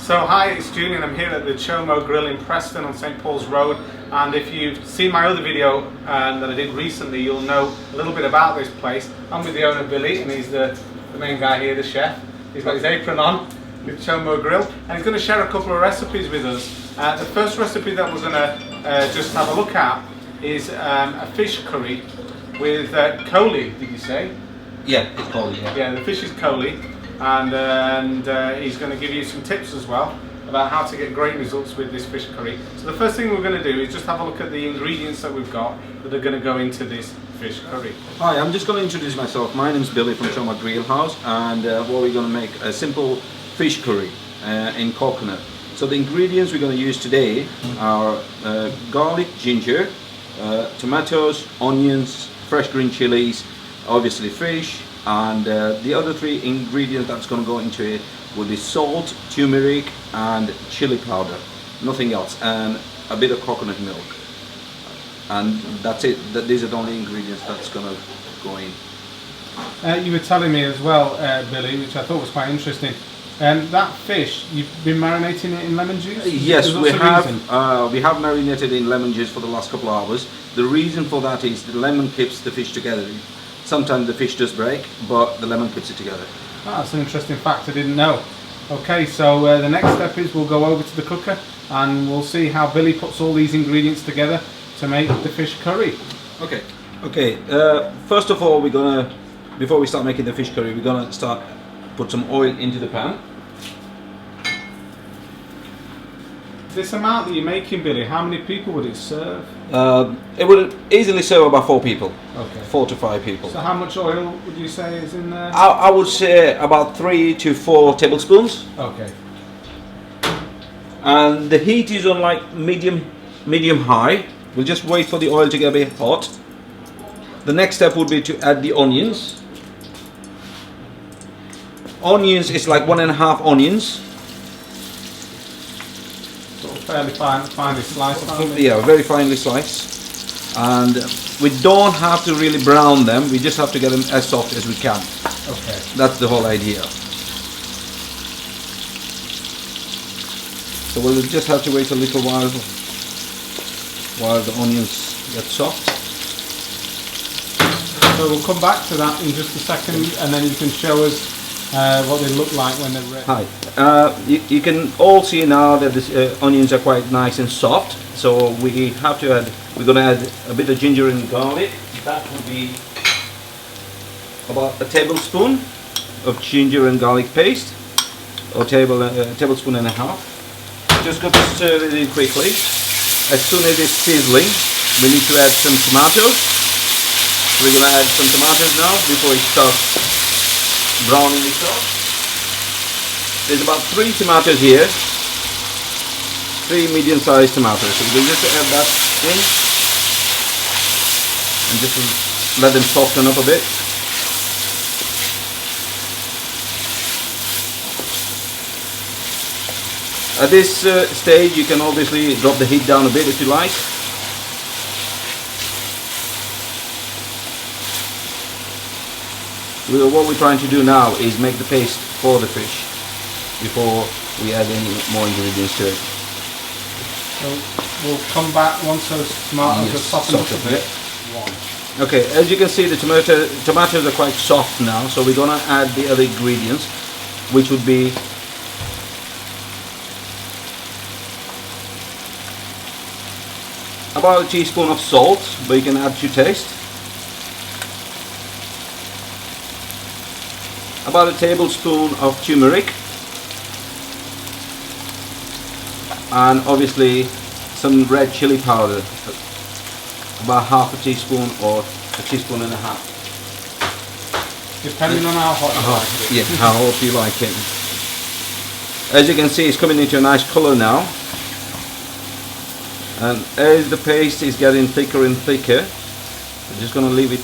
So hi, it's Julian. I'm here at the Chomo Grill in Preston on St Paul's Road, and if you've seen my other video that I did recently, you'll know a little bit about this place. I'm with the owner Billy, and he's the main guy here, the chef. He's got his apron on with Chomo Grill, and he's going to share a couple of recipes with us. The first recipe that we're going to just have a look at is a fish curry with coli, did you say? Yeah, it's coli, yeah. Yeah, the fish is coli. And he's going to give you some tips as well about how to get great results with this fish curry. So the first thing we're going to do is just have a look at the ingredients that we've got that are going to go into this fish curry. Hi, I'm just going to introduce myself. My name's Billy from Chomo Grill House, and what we're going to make a simple fish curry in coconut. So the ingredients we're going to use today are garlic, ginger, tomatoes, onions, fresh green chilies, obviously fish, and the other three ingredients that's going to go into it will be salt, turmeric and chili powder, nothing else, and a bit of coconut milk, and that's it. These are the only ingredients that's going to go in. You were telling me as well, Billy, which I thought was quite interesting, that fish, you've been marinating it in lemon juice? Yes, we have marinated in lemon juice for the last couple of hours. The reason for that is the lemon keeps the fish together. Sometimes the fish does break, but the lemon keeps it together. Ah, that's an interesting fact I didn't know. Okay, so the next step is we'll go over to the cooker and we'll see how Billy puts all these ingredients together to make the fish curry. Okay. First of all, before we start making the fish curry, we're gonna put some oil into the pan. This amount that you're making, Billy, how many people would it serve? It would easily serve about 4 people. Okay. 4 to 5 people. So how much oil would you say is in there? I would say about 3 to 4 tablespoons. Okay. And the heat is on like medium high. We'll just wait for the oil to get a bit hot. The next step would be to add the onions. Onions is like 1.5 onions. Fairly finely sliced, aren't they? Yeah, very finely sliced. And we don't have to really brown them, we just have to get them as soft as we can. Okay. That's the whole idea. So we'll just have to wait a little while the onions get soft. So we'll come back to that in just a second, and then you can show us what they look like when they're ready. Hi. You can all see now that the onions are quite nice and soft. So we're going to add a bit of ginger and garlic. That would be about a tablespoon of ginger and garlic paste, or tablespoon and a half. Just going to stir it in quickly. As soon as it's sizzling, we need to add some tomatoes. We're going to add some tomatoes now before it starts browning itself. There's about 3 tomatoes here, 3 medium-sized tomatoes. So we'll just add that in and just let them soften up a bit. At this stage, you can obviously drop the heat down a bit if you like. What we're trying to do now is make the paste for the fish before we add any more ingredients to it. So we'll come back once those tomatoes are softened up a bit. Okay, as you can see, the tomatoes are quite soft now, so we're going to add the other ingredients, which would be about a teaspoon of salt, but you can add to taste. About a tablespoon of turmeric, and obviously some red chili powder, about half a teaspoon or a teaspoon and a half. Depending on how hot you like it. Yeah, how hot you like it. As you can see, it's coming into a nice colour now, and as the paste is getting thicker and thicker, I'm just going to leave it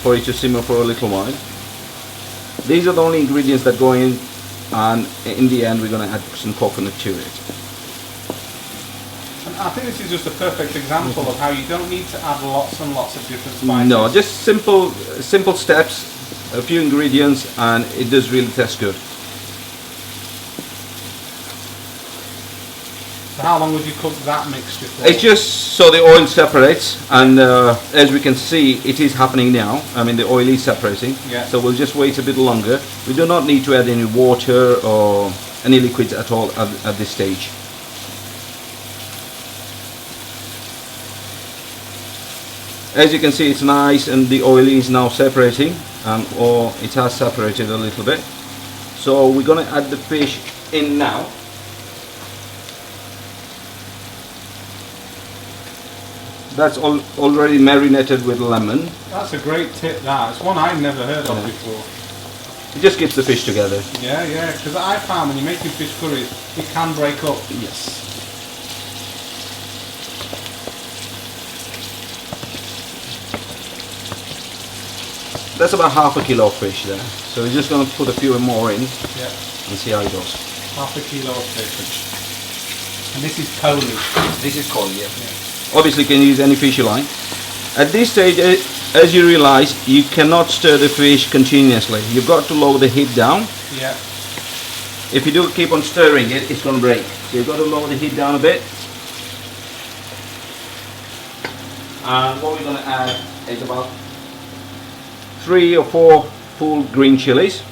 for it to simmer for a little while. These are the only ingredients that go in, and in the end we're going to add some coconut to it. And I think this is just a perfect example of how you don't need to add lots and lots of different spices. No, just simple steps, a few ingredients, and it does really taste good. how long would you cook that mixture for? It's just so the oil separates, and as we can see, it is happening now. I mean, the oil is separating. Yeah. So we'll just wait a bit longer. We do not need to add any water or any liquids at all at this stage. As you can see, it's nice, and the oil is now separating, or it has separated a little bit. So we're going to add the fish in now. That's already marinated with lemon. That's a great tip, that. It's one I've never heard of before. It just keeps the fish together. Yeah, yeah, because I found when you're making fish curries, it can break up. Yes. That's about half a kilo of fish there. So we're just going to put a few more in, and see how it goes. Half a kilo of fish. And this is Coley. This is Coley, yeah. Obviously you can use any fish you like. At this stage, as you realize, you cannot stir the fish continuously. You've got to lower the heat down. Yeah. If you do keep on stirring it, it's going to break. So you've got to lower the heat down a bit. And what we're going to add is about 3 or 4 full green chilies.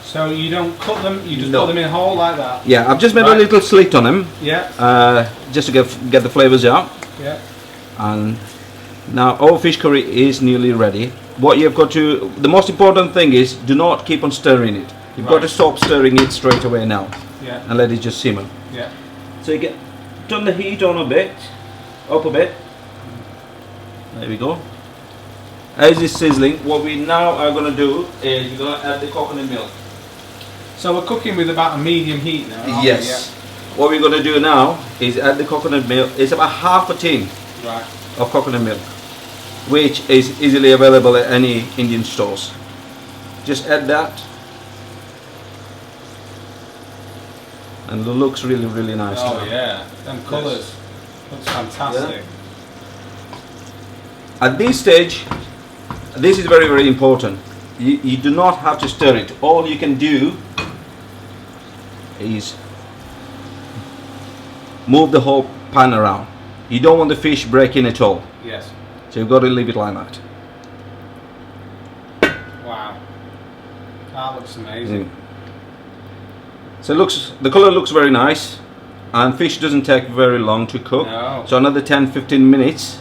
So you don't cut them, you just put them in whole like that? Yeah, I've just made a little slit on them. Yeah. Just to get the flavors out. Yeah. And now our fish curry is nearly ready. What you've got to, the most important thing is, do not keep on stirring it. You've got to stop stirring it straight away now. Yeah. And let it just simmer. Yeah. So you turn the heat on a bit, up a bit. There we go. As it's sizzling, what we now are going to do is we're going to add the coconut milk. So we're cooking with about a medium heat now. Yes. Yeah. What we're going to do now is add the coconut milk. It's about half a tin of coconut milk, which is easily available at any Indian stores. Just add that, and it looks really nice. Oh yeah, them colours. Looks fantastic. Yeah. At this stage, this is very important. You do not have to stir it. All you can do is move the whole pan around. You don't want the fish breaking at all. Yes. So you've got to leave it like that. Wow. That looks amazing. So the colour looks very nice, and fish doesn't take very long to cook. No. So another 10-15 minutes,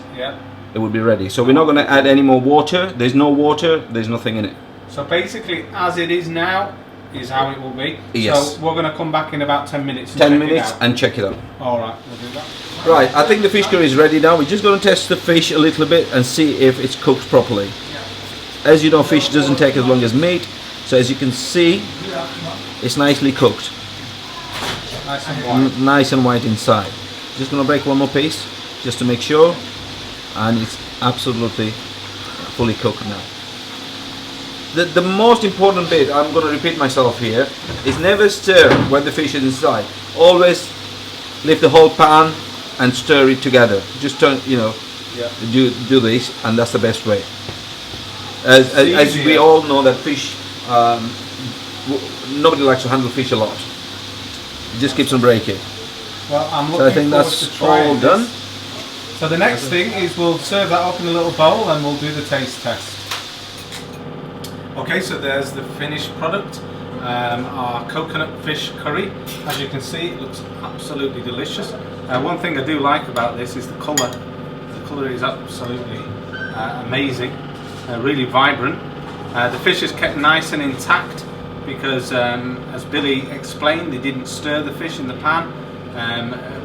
it will be ready. So we're not going to add any more water. There's no water, there's nothing in it. So basically, as it is now, is how it will be. Yes. So we're going to come back in about 10 minutes. 10 minutes and check it out. Alright, we'll do that. Right, I think the fish curry is ready now. We're just going to test the fish a little bit and see if it's cooked properly. As you know, fish doesn't take as long as meat. So as you can see, it's nicely cooked. Nice and white. Nice and white inside. Just going to break one more piece just to make sure. And it's absolutely fully cooked now. The most important bit, I'm going to repeat myself here, is never stir when the fish is inside. Always lift the whole pan and stir it together. Just turn, do this, and that's the best way. As we all know that fish, nobody likes to handle fish a lot. It just keeps on breaking. Well, I'm looking so I think forward that's to trying all done. So the next thing is we'll serve that up in a little bowl and we'll do the taste test. Okay, so there's the finished product, our coconut fish curry. As you can see, it looks absolutely delicious. One thing I do like about this is the colour. The colour is absolutely amazing, really vibrant. The fish is kept nice and intact because, as Billy explained, they didn't stir the fish in the pan.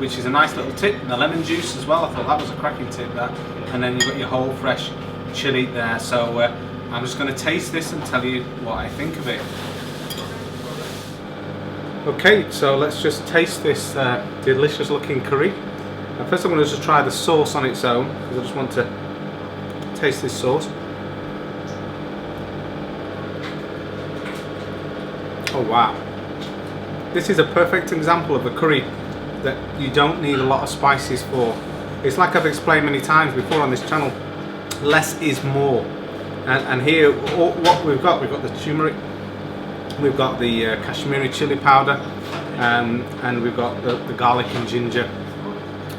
Which is a nice little tip. And the lemon juice as well, I thought that was a cracking tip, that. And then you've got your whole fresh chili there. So I'm just going to taste this and tell you what I think of it. Okay, so let's just taste this delicious looking curry. First I'm going to just try the sauce on its own, because I just want to taste this sauce. Oh wow. This is a perfect example of a curry that you don't need a lot of spices for. It's like I've explained many times before on this channel, less is more. And here, what we've got the turmeric, we've got the Kashmiri chili powder, and we've got the garlic and ginger,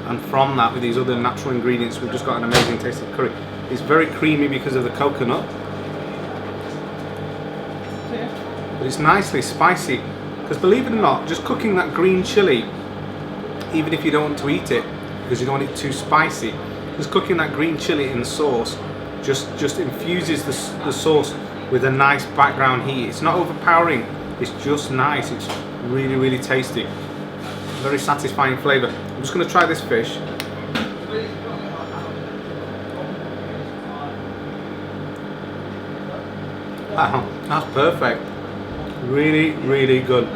and from that, with these other natural ingredients, we've just got an amazing tasting curry. It's very creamy because of the coconut, but it's nicely spicy, because believe it or not, just cooking that green chili, even if you don't want to eat it because you don't want it too spicy, just cooking that green chili in the sauce just infuses the sauce with a nice background heat. It's not overpowering, it's just nice. It's really, really tasty, very satisfying flavour. I'm just going to try this fish. Wow, that's perfect. Really, really good.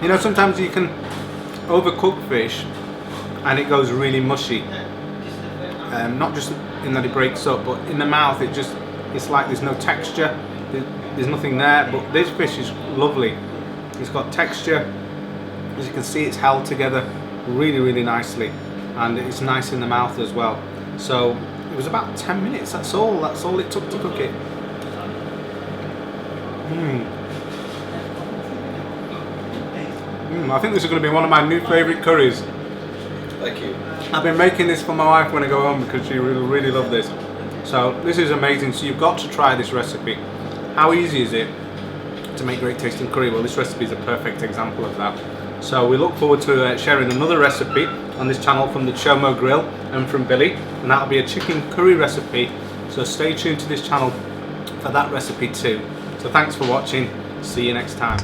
You know, sometimes you can overcook fish and it goes really mushy. Not just in that it breaks up, but in the mouth it's like there's no texture. There's nothing there, but this fish is lovely. It's got texture. As you can see, it's held together really, really nicely, and it's nice in the mouth as well. So it was about 10 minutes, that's all it took to cook it. I think this is going to be one of my new favourite curries. Thank you. I've been making this for my wife when I go home because she really, really loves this. So this is amazing, so you've got to try this recipe. How easy is it to make great tasting curry? Well, this recipe is a perfect example of that. So we look forward to sharing another recipe on this channel from the Chomo Grill and from Billy, and that'll be a chicken curry recipe, so stay tuned to this channel for that recipe too. So thanks for watching, see you next time.